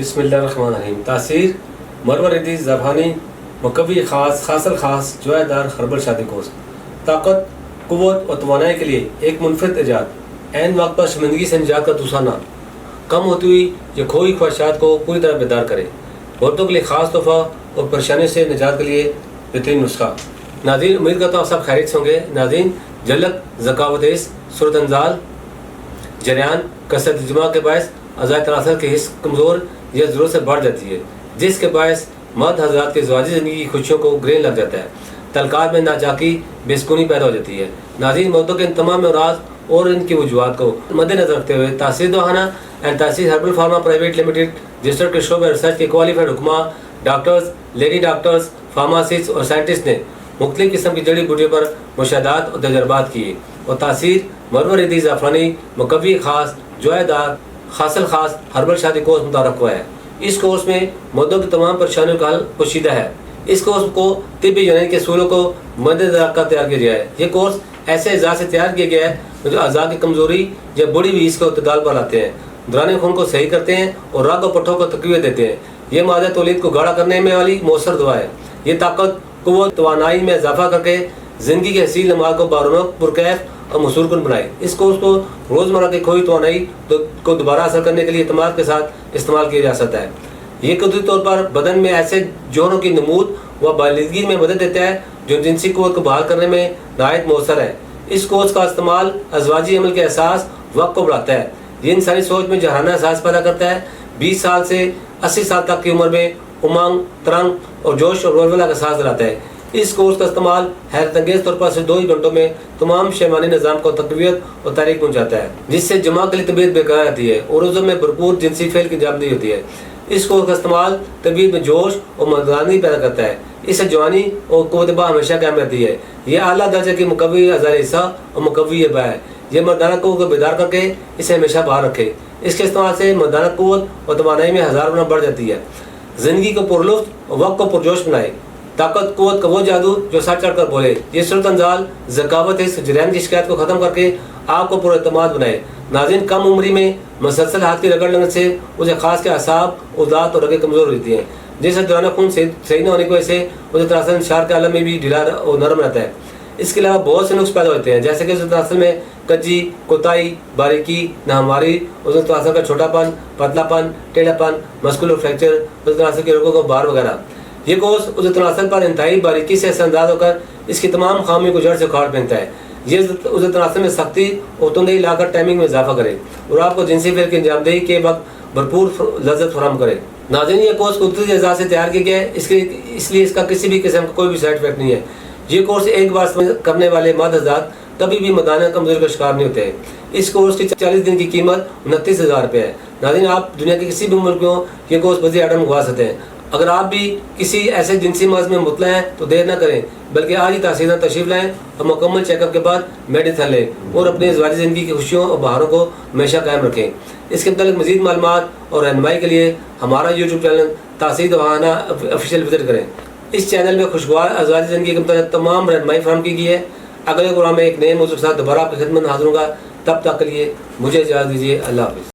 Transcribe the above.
بسم اللہ الرحمن الرحیم. تاثیر مرورتی زبانی مکوی خاص خاصل خاص جوائے دار خربل شادی کوس. طاقت قوت اور توانائی کے لیے ایک منفرد ایجاد. عین وقت پر شرمندگی سے نجات کا دوسرا نام. کم ہوتی ہوئی یہ کھوئی خواہشات کو پوری طرح بیدار کرے. عورتوں کے لیے خاص تحفہ اور پریشانی سے نجات کے لیے بہترین نسخہ. ناظرین امید کرتا ہوں آپ سب خیریت سے ہوں گے. ناظرین جلک ذکاوتیس صورت انزال جریان کثرت جمع کے باعث عزائے تناسل کی حص کمزور یا ضرورت سے بڑھ جاتی ہے، جس کے باعث مرد حضرات کے زواجی زندگی کی خوشیوں کو گرین لگ جاتا ہے. تعلقات میں ناچاکی بے سکونی پیدا ہو جاتی ہے. ناظرین مردوں کے ان تمام امراض اور ان کی وجوہات کو مد نظر رکھتے ہوئے Taseer Dawakhana and Taseer herbal pharma private limited registered کے شعبہ ریسرچ کے کوالیفائڈ حکمہ ڈاکٹرز، لیڈی ڈاکٹرز، فارماسسٹ اور سائنٹسٹ نے مختلف قسم کی جڑی بوٹیوں پر مشاہدات اور تجربات کیے اور تاثیر مرورتی زعفرانی مکوی خاص جوائے دار خاصل خاص ہربل شادی کورس متعارف ہوا ہے. اس کورس میں مردوں کی تمام پریشانیوں کا حل پوشیدہ ہے. اس کورس کو طبی یونانی کے اصولوں کو مد نظر رکھ کر تیار کیا گیا ہے. یہ کورس ایسے اعزاز سے تیار کیا گیا ہے جو اعضاء کی کمزوری یا بڑی ہوئی اس کو اعتدال پر لاتے ہیں، دوران خون کو صحیح کرتے ہیں اور رگ و پٹھوں کو تقویت دیتے ہیں. یہ مادہ تولید کو گاڑھا کرنے میں والی مؤثر دوا ہے. یہ طاقت قوت توانائی میں اضافہ کر کے زندگی کے حسین لمحات کو بارونق پرکیف اور مسرور کن بنائے. اس کورس کو روزمرہ کی کھوئی توانائی کو دوبارہ حاصل کرنے کے لیے اعتماد کے ساتھ استعمال کیا جا سکتا ہے. یہ قدرتی طور پر بدن میں ایسے جوہروں کی نمود و بالغگی میں مدد دیتا ہے جو جنسی قوت کو بحال کرنے میں نہایت مؤثر ہے. اس کورس کا استعمال ازواجی عمل کے احساس وقت کو بڑھاتا ہے. یہ انسانی سوچ میں جہانہ احساس پیدا کرتا ہے. 20 سال سے 80 سال تک کی عمر میں امنگ، ترنگ اور جوش اور ولولہ کا احساس دلاتا ہے. اس کورس کا استعمال حیرت انگیز طور پر صرف 2 ہی گھنٹوں میں تمام شیمانی نظام کو تقویت اور تحریک پہنچاتا ہے، جس سے جماع کے لیے طبیعت بیقرار رہتی ہے اور روزوں میں بھرپور جنسی فعل کی انجامدہی ہوتی ہے. اس کورس کا استعمال طبیعت میں جوش اور مردانگی پیدا کرتا ہے. اس سے جوانی اور قوت بہ ہمیشہ قائم رہتی ہے. یہ اعلیٰ درجے کی مقوی اعضاء حصہ اور مقوی بہ ہے. یہ مردانہ قوت کو بیدار کر کے اسے ہمیشہ باہر رکھے. اس کے استعمال سے مردانہ قوت اور توانائی میں 1000 گنا بڑھ جاتی ہے. زندگی کو پرلطف اور وقت کو پرجوش بنائے. طاقت قوت کا وہ جادو جو سر چڑھ کر بولے. یہ صورت انزال ذکاوت جریان کی شکایت کو ختم کر کے آپ کو پر اعتماد بنائے. ناظرین کم عمری میں مسلسل ہاتھ کی رگڑ لگنے سے اسے خاص کے اعصاب عضلات اور رگیں کمزور ہوتی ہیں، جس سے دوران خون صحیح نہ ہونے کی وجہ سے اسے تناسل انشار کے عالم میں بھی ڈھیلا اور نرم رہتا ہے. اس کے علاوہ بہت سے نقص پیدا ہوتے ہیں، جیسے کہ تناسل میں کجی، کوتاہی، باریکی، ناہمواری، تناسل کا چھوٹا پن، پتلا پن، ٹیڑھا پن، مسکولر فریکچر، تناسل کے روگوں کو بار وغیرہ. یہ کورس عضو تناسل پر انتہائی باریکی سے اثر انداز ہو کر اس کی تمام خامیوں کو جڑ سے اکھاڑ پھینکتا ہے. یہ عضو تناسل میں سختی اور تندہی لا کر ٹائمنگ میں اضافہ کرے اور آپ کو جنسی فعل کی انجام دہی کے وقت بھرپور لذت فراہم کرے. ناظرین یہ کورس قدرتی اعضاء سے تیار کیا گیا ہے، اس لیے اس کا کسی بھی قسم کا کوئی بھی سائڈ افیکٹ نہیں ہے. یہ کورس ایک بار کرنے والے مرد حضرات کبھی بھی مردانہ کمزوری کا شکار نہیں ہوتے ہیں. اس کورس کی 40 دن کی قیمت 29,000 روپے ہے. ناظرین آپ دنیا کے کسی بھی ملک میں ہوں یہ کورس بذریعہ آرڈر منگوا سکتے ہیں. اگر آپ بھی کسی ایسے جنسی مرض میں مبتلا ہیں تو دیر نہ کریں، بلکہ آج ہی تحصیلدار تشریف لائیں اور مکمل چیک اپ کے بعد میڈیسن لیں اور اپنے ازواجی زندگی کی خوشیوں اور بہاروں کو ہمیشہ قائم رکھیں. اس کے متعلق مزید معلومات اور رہنمائی کے لیے ہمارا یوٹیوب چینل تاثیر دواخانہ آفیشیل وزٹ کریں. اس چینل میں خوشگوار ازواجی زندگی کے متعلق تمام رہنمائی فراہم کی گئی ہے. اگلے پروگرام میں ایک نئے موضوع کے ساتھ دوبارہ آپ کی خدمت میں حاضر ہوں گا. تب تک کے لیے مجھے اجازت دیجیے. اللہ حافظ.